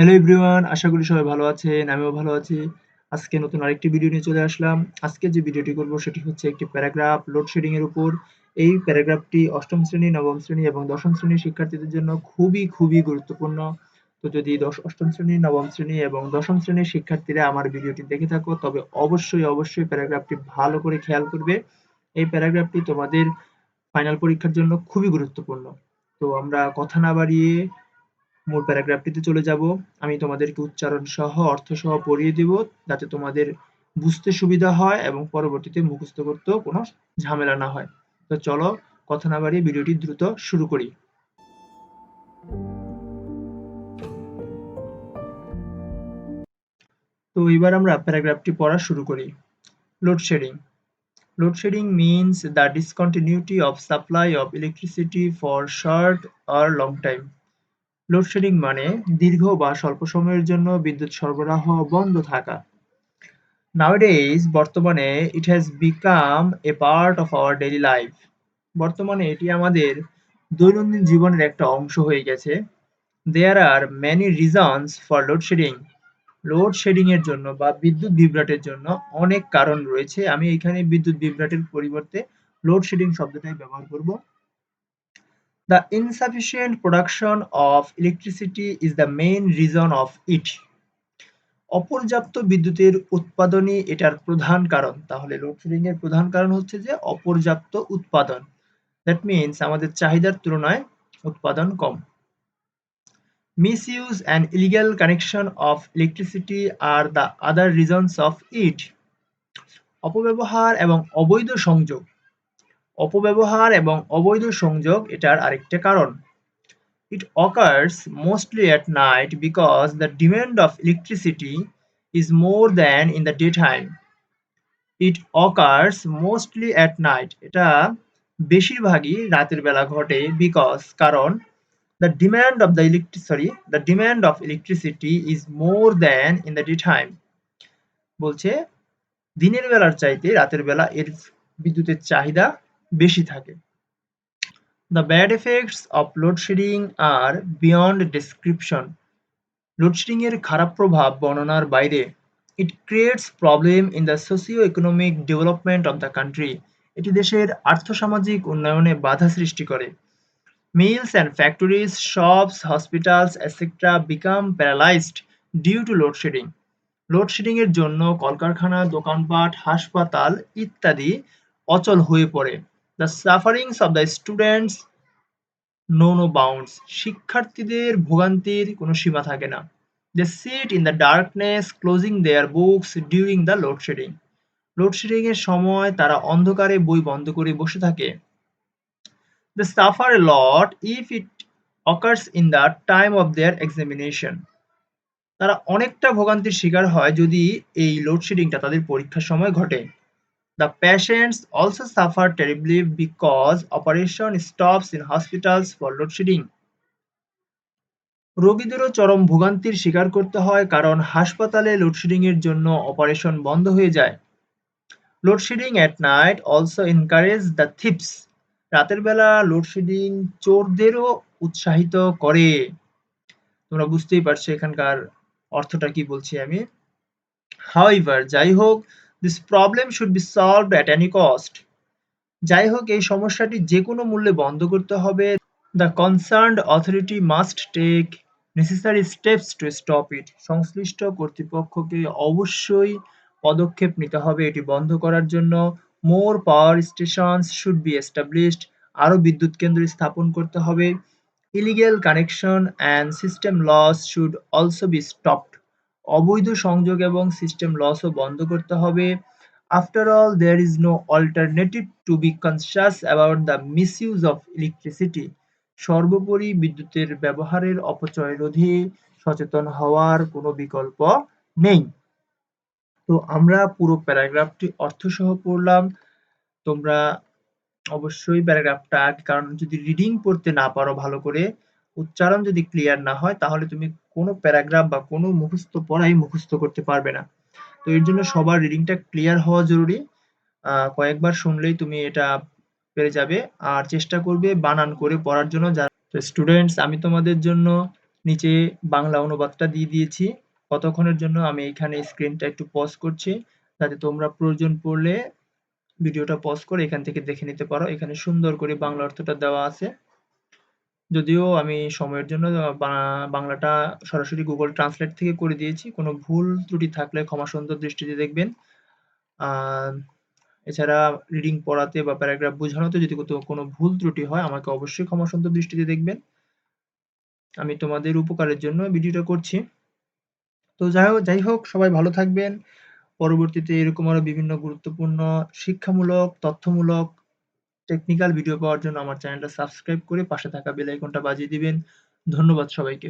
Hello everyone, আশা করি সবাই ভালো আছেন। আমিও ভালো আছি। আজকে নতুন আরেকটি ভিডিও নিয়ে চলে আসলাম। আজকে যে ভিডিওটি করব সেটি হচ্ছে একটি প্যারাগ্রাফ লোডশেডিং এর উপর। এই প্যারাগ্রাফটি ৮ম শ্রেণী, ৯ম শ্রেণী এবং ১০ম শ্রেণীর শিক্ষার্থীদের জন্য খুবই গুরুত্বপূর্ণ। তো যদি ৮ম শ্রেণী, ৯ম শ্রেণী এবং ১০ম শ্রেণীর শিক্ষার্থীরা আমার ভিডিওটি দেখে থাকো তবে অবশ্যই প্যারাগ্রাফটি ভালো করে খেয়াল করবে। এই প্যারাগ্রাফটি তোমাদের ফাইনাল পরীক্ষার জন্য খুবই গুরুত্বপূর্ণ। তো আমরা কথা না বাড়িয়ে মূল প্যারাগ্রাফটিতে চলে যাব। আমি তোমাদেরকে উচ্চারণ সহ অর্থ সহ পড়িয়ে দিব যাতে তোমাদের বুঝতে সুবিধা হয় এবং পরবর্তীতে মুখস্থ করতেও কোনো ঝামেলা না হয়। তো চলো কথা না বাড়িয়ে ভিডিওটি দ্রুত শুরু করি। তো এবার আমরা প্যারাগ্রাফটি পড়া শুরু করি। Load shedding load shedding means the discontinuity of supply of electricity for short or long time. Load shedding মানে দীর্ঘ বা স্বল্প সময়ের জন্য বিদ্যুৎ সরবরাহ বন্ধ থাকা। Nowadays বর্তমানে it has become a part of our daily life. বর্তমানে এটি আমাদের দৈনন্দিন জীবনের একটা অংশ হয়ে গেছে। There are many reasons for load shedding. Load shedding এর জন্য বা বিদ্যুৎ বিভ্রাটের জন্য অনেক কারণ রয়েছে। আমি এখানে বিদ্যুৎ বিভ্রাটের পরিবর্তে লোডশেডিং শব্দটাই ব্যবহার করব। The insufficient production of electricity is the main reason of it. অপর্যাপ্ত বিদ্যুতের উৎপাদনই এটার প্রধান কারণ। তাহলে লোডশেডিং এর প্রধান কারণ হচ্ছে যে অপর্যাপ্ত উৎপাদন। দ্যাট মিনস আমাদের চাহিদার তুলনায় উৎপাদন কম। Misuse and illegal connection of electricity are the other reasons of it. অপব্যবহার এবং অবৈধ সংযোগ। অপব্যবহার এবং অবৈধ সংযোগ এটার আরেকটা কারণ। It occurs mostly at night because the demand of electricity is more than in the daytime. It occurs mostly at night. এটা বেশিরভাগই রাতের বেলা ঘটে কারণ the demand of electricity is more than in the daytime. বলছে দিনের বেলার চাইতে রাতের বেলা এর বিদ্যুতের চাহিদা বেশি থাকে। The bad effects of load shedding are beyond description. Load shedding এর খারাপ প্রভাব বর্ণনার বাইরে। It creates problem in the socio-economic development of the country. এটি দেশের আর্থসামাজিক উন্নয়নে বাধা সৃষ্টি করে। Mills and factories, shops, hospitals, etc. become paralyzed due to load shedding. Load shedding এর জন্য কলকারখানা, দোকানপাট, হাসপাতাল ইত্যাদি অচল হয়ে পড়ে। The sufferings of the students know no bounds. শিক্ষার্থীদের ভোগান্তির কোনো সীমা থাকে না। They sit in the darkness closing their books during the load shedding. Load shedding এর সময় তারা অন্ধকারে বই বন্ধ করে বসে থাকে। They suffer a lot if it occurs in the time of their examination. তারা অনেকটা ভোগান্তির শিকার হয় যদি এই লোডশেডিংটা তাদের পরীক্ষার সময় ঘটে। The patients also suffer terribly because operation stops in hospitals for load shedding. রোগীদেরও চরম ভোগান্তির স্বীকার করতে হয় কারণ হাসপাতালে লোডশেডিং এর জন্য অপারেশন বন্ধ হয়ে যায়। Loadshedding at night also encourage the thieves. রাতের বেলা লোডশেডিং চোরদেরও উৎসাহিত করে। তোমরা বুঝতেই পারছো এখানকার অর্থটা কি বলছি আমি। হাউএভার যাই হোক, this problem should be solved at any cost. যাই হোক এই সমস্যাটি যে কোনো মূল্যে বন্ধ করতে হবে। The concerned authority must take necessary steps to stop it. সংশ্লিষ্ট কর্তৃপক্ষকে অবশ্যই পদক্ষেপ নিতে হবে এটি বন্ধ করার জন্য। More power stations should be established. আরও বিদ্যুৎ কেন্দ্র স্থাপন করতে হবে। Illegal connection and system loss should also be stopped. অবৈধ সংযোগ এবং সিস্টেম লসও বন্ধ করতে হবে। After all, there is no alternative to be conscious about the misuse of electricity. সর্বোপরি বিদ্যুতের ব্যবহারের অপচয় রোধে সচেতন হওয়ার কোনো বিকল্প নেই। তো আমরা পুরো প্যারাগ্রাফটি অর্থসহ পড়লাম। তোমরা অবশ্যই প্যারাগ্রাফটা, কারণ যদি রিডিং পড়তে না পারো ভালো করে, উচ্চারণ যদি ক্লিয়ার না হয় তাহলে তুমি কোনো প্যারাগ্রাফ বা কোনো মুখস্থ পড়াই মুখস্থ করতে পারবে না। তো এর জন্য সবার রিডিংটা ক্লিয়ার হওয়া জরুরি। কয়েকবার শুনলেই তুমি এটা পেরে যাবে। আর চেষ্টা করবে বানান করে পড়ার জন্য। যারা স্টুডেন্টস, আমি তোমাদের জন্য নিচে বাংলা অনুবাদটা দিয়ে দিয়েছি। কতক্ষণের জন্য আমি এখানে স্ক্রিনটা একটু পজ করছি, যাতে তোমরা প্রয়োজন পড়লে ভিডিওটা পজ করে এখান থেকে দেখে নিতে পারো। এখানে সুন্দর করে বাংলা অর্থটা দেওয়া আছে। যদিও আমি সময়ের জন্য বাংলাটা সরাসরি গুগল ট্রান্সলেট থেকে করে দিয়েছি। কোনো ভুল ত্রুটি থাকলে ক্ষমা সুন্দর দৃষ্টিতে দেখবেন। আর এছাড়া রিডিং পড়াতে বা প্যারাগ্রাফ বোঝানোতে যদি কোনো ভুল ত্রুটি হয় আমাকে অবশ্যই ক্ষমা সুন্দর দৃষ্টিতে দেখবেন। আমি তোমাদের উপকারের জন্য ভিডিওটা করছি। তো যাই হোক সবাই ভালো থাকবেন। পরবর্তীতে এরকম আরো বিভিন্ন গুরুত্বপূর্ণ শিক্ষামূলক, তথ্যমূলক, টেকনিক্যাল ভিডিও পাওয়ার জন্য আমার চ্যানেলটা সাবস্ক্রাইব করে পাশে থাকা বেল আইকনটা বাজিয়ে দিবেন। ধন্যবাদ সবাইকে।